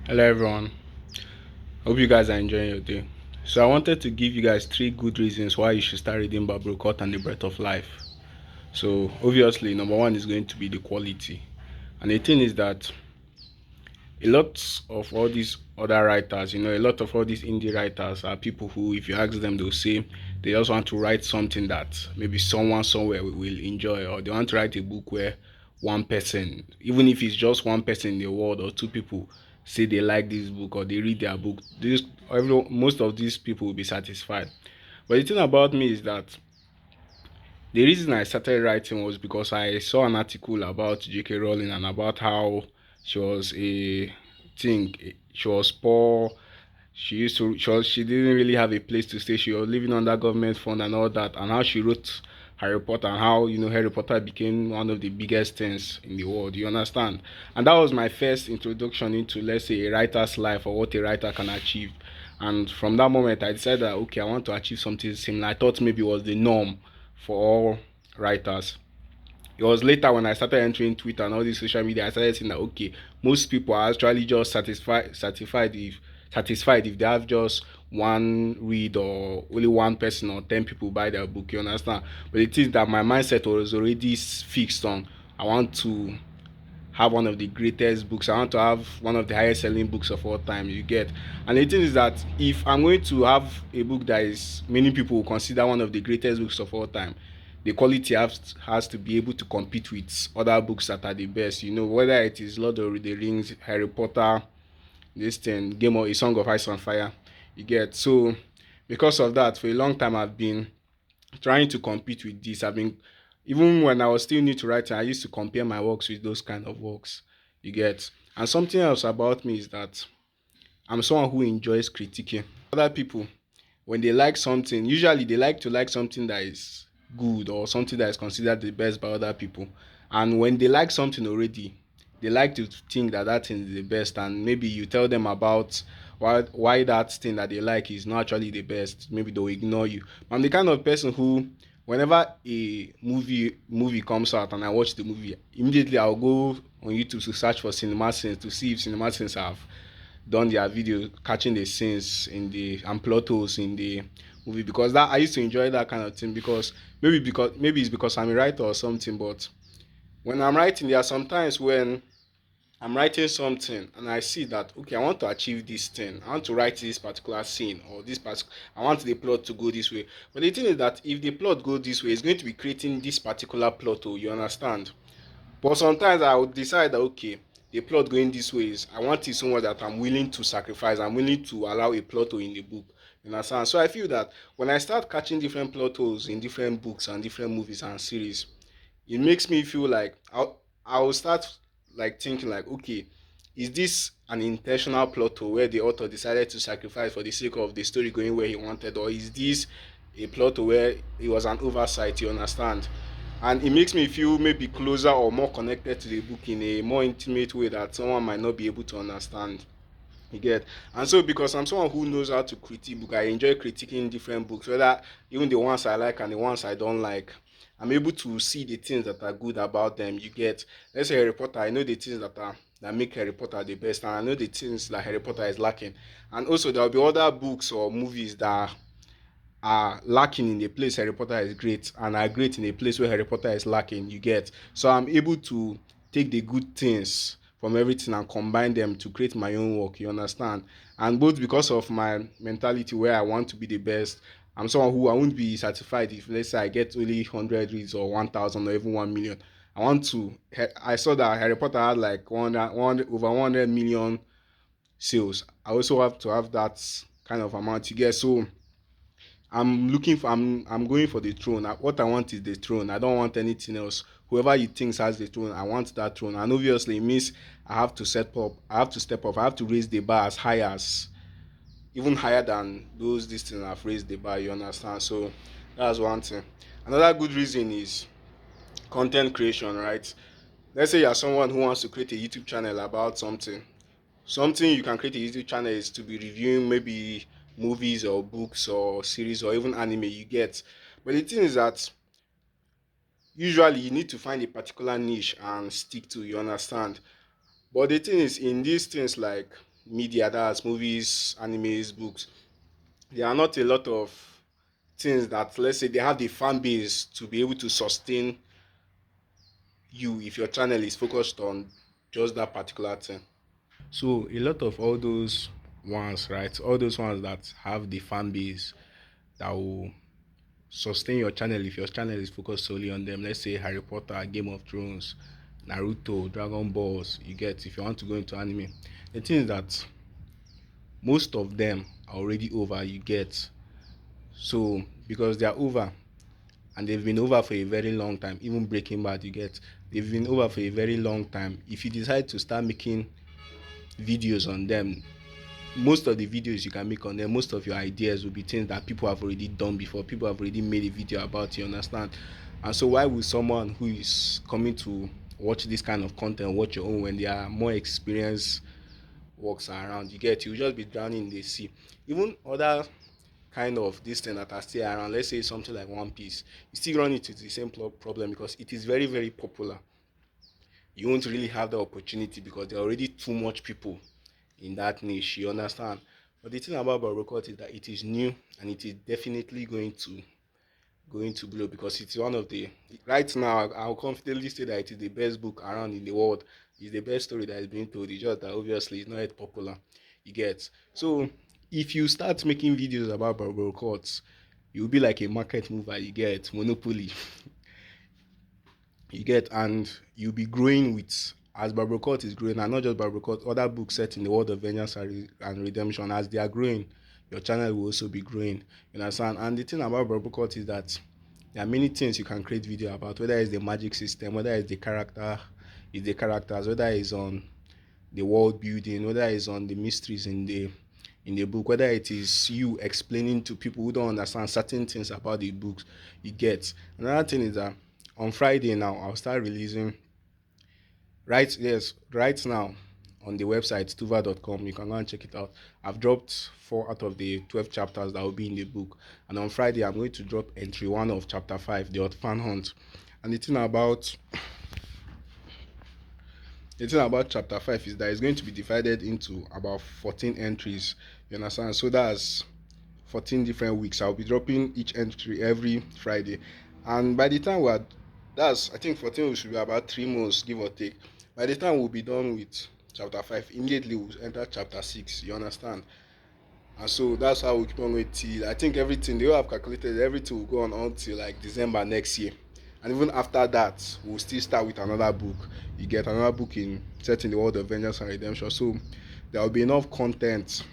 Hello everyone. Hope you guys are enjoying your day. So I wanted to give you guys three good reasons why you should start reading Barbara Occult and the Breath of Life. So obviously, number one is going to be the quality, and the thing is that a lot of all these other writers, a lot of all these indie writers are people who, if you ask them, they'll say they just want to write something that maybe someone somewhere will enjoy, or they want to write a book where one person, even if it's just one person in the world or two people, say they like this book or they read their book. Most of these people will be satisfied. But the thing about me is that the reason I started writing was because I saw an article about J.K. Rowling and about how she was she was poor. She didn't really have a place to stay. She was living under government fund and all that, and how she wrote Harry Potter and how Harry Potter became one of the biggest things in the world. You understand? And that was my first introduction into, let's say, a writer's life or what a writer can achieve. And from that moment, I decided that okay, I want to achieve something similar. I thought maybe it was the norm for all writers. It was later when I started entering Twitter and all these social media, I started seeing that okay, most people are actually just satisfied if they have just one read or only one person or 10 people buy their book. You understand? But it is that my mindset was already fixed on. I want to have one of the greatest books. I want to have one of the highest selling books of all time. You get, and the thing is that if I'm going to have a book that is many people will consider one of the greatest books of all time, the quality has to be able to compete with other books that are the best. Whether it is Lord of the Rings, Harry Potter, this thing, Game of A Song of Ice and Fire. You get, so because of that, for a long time I've been trying to compete with this. Even when I was still new to writing, I used to compare my works with those kind of works. You get, and something else about me is that I'm someone who enjoys critiquing other people. When they like something, usually they like to like something that is good or something that is considered the best by other people. And when they like something already, they like to think that that thing is the best, and maybe you tell them about why that thing that they like is not actually the best. Maybe they'll ignore you. I'm the kind of person who, whenever a movie comes out and I watch the movie, immediately I'll go on YouTube to search for cinema scenes to see if cinema scenes have done their video catching the scenes in the and plot holes in the movie, because that I used to enjoy that kind of thing. Because maybe it's because I'm a writer or something, but when I'm writing, there are sometimes when I'm writing something and I see that okay, I want to achieve this thing. I want to write this particular scene or I want the plot to go this way. But the thing is that if the plot goes this way, it's going to be creating this particular plot hole. You understand? But sometimes I would decide that okay, the plot going this way is I want it somewhere that I'm willing to sacrifice. I'm willing to allow a plot hole in the book. You understand? So I feel that when I start catching different plot holes in different books and different movies and series, it makes me feel like I'll start like thinking like okay, is this an intentional plot hole where the author decided to sacrifice for the sake of the story going where he wanted, or is this a plot hole where it was an oversight? You understand? And it makes me feel maybe closer or more connected to the book in a more intimate way that someone might not be able to understand. You get, and so because I'm someone who knows how to critique book, I enjoy critiquing different books, whether even the ones I like and the ones I don't like. I'm able to see the things that are good about them. You get, let's say Harry Potter, I know the things that make Harry Potter the best, and I know the things that Harry Potter is lacking. And also there will be other books or movies that are lacking in a place Harry Potter is great, and are great in a place where Harry Potter is lacking. You get, so I'm able to take the good things from everything and combine them to create my own work. You understand? And both because of my mentality where I want to be the best. I'm someone who I won't be satisfied if let's say I get only 100 reads or 1,000 or even 1 million. I want to. I saw that Harry Potter had like over 100 million sales. I also have to have that kind of amount. You get, so I'm going for the throne. What I want is the throne. I don't want anything else. Whoever you think has the throne, I want that throne. And obviously it means I have to step up, I have to raise the bar as high as even higher than those this thing I've raised the bar, you understand? So that's one thing. Another good reason is content creation, right? Let's say you're someone who wants to create a YouTube channel about something. Something you can create a YouTube channel is to be reviewing maybe movies or books or series or even anime, you get. But the thing is that usually you need to find a particular niche and stick to, you understand. But the thing is, in these things like media, that's movies, animes, books, there are not a lot of things that, let's say, they have the fan base to be able to sustain you if your channel is focused on just that particular thing. So a lot of all those ones, right? All those ones that have the fan base that will sustain your channel if your channel is focused solely on them. Let's say Harry Potter, Game of Thrones, Naruto, Dragon Balls. You get, if you want to go into anime. The thing is that most of them are already over. You get, so because they are over and they've been over for a very long time. Even Breaking Bad, you get, they've been over for a very long time. If you decide to start making videos on them, most of the videos you can make on them, most of your ideas will be things that people have already done before, people have already made a video about, you understand? And so why would someone who is coming to watch this kind of content watch your own when there are more experienced works around? You get, you just be drowning in the sea. Even other kind of this thing that are still around, let's say something like One Piece, you still run into the same problem because it is very, very popular. You won't really have the opportunity because there are already too much people in that niche, you understand? But the thing about Barbara Occult is that it is new and it is definitely going to blow because it's one of the, right now I'll confidently say that it is the best book around in the world. It's the best story that is being told. It's just that obviously it's not yet popular. You get, so if you start making videos about Barbara Occult, you'll be like a market mover. You get monopoly. You get, and you'll be growing with, as Barbara Occult is growing, and not just Barbara Occult, other books set in the world of vengeance and redemption. As they are growing, your channel will also be growing. You understand? And the thing about Barbara Occult is that there are many things you can create video about, whether it's the magic system, whether it's the characters, whether it's on the world building, whether it's on the mysteries in the book, whether it is you explaining to people who don't understand certain things about the books. You get, another thing is that on Friday now I'll start releasing, right now on the website tuva.com. You can go and check it out. I've dropped 4 out of the 12 chapters that will be in the book, and on Friday I'm going to drop entry 1 of chapter 5, the Fan Hunt. And the thing about chapter 5 is that it's going to be divided into about 14 entries. You understand? So that's 14 different weeks. I'll be dropping each entry every Friday. And by the time I think 14 weeks should be about 3 months, give or take. By the time we'll be done with chapter 5, immediately we'll enter chapter 6. You understand? And so that's how we keep on going till, I think everything, they will have calculated, everything will go on until like December next year. And even after that, we'll still start with another book. You get another book set in the world of vengeance and redemption. So there will be enough content.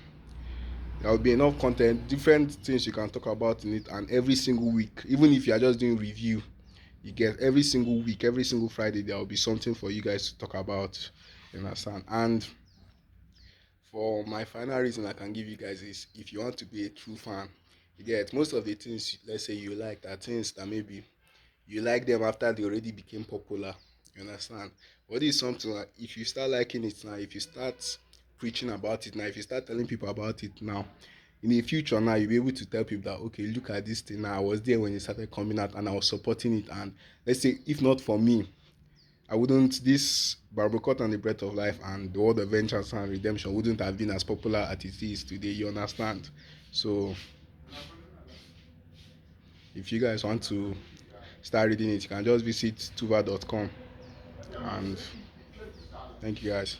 Different things you can talk about in it, and every single week, even if you are just doing review, you get every single week, every single Friday, there will be something for you guys to talk about. You understand? And for my final reason I can give you guys is, if you want to be a true fan, you get, most of the things, let's say you like, are things that maybe you like them after they already became popular. You understand? But this is something like, if you start liking it now, if you start preaching about it now, if you start telling people about it now, in the future now you'll be able to tell people that, okay, look at this thing now, I was there when it started coming out and I was supporting it. And let's say, if not for me, this Barbara Occult and the Breath of Life and the World of Vengeance and Redemption wouldn't have been as popular as it is today. You understand? So if you guys want to start reading it, you can just visit tuva.com. And thank you guys.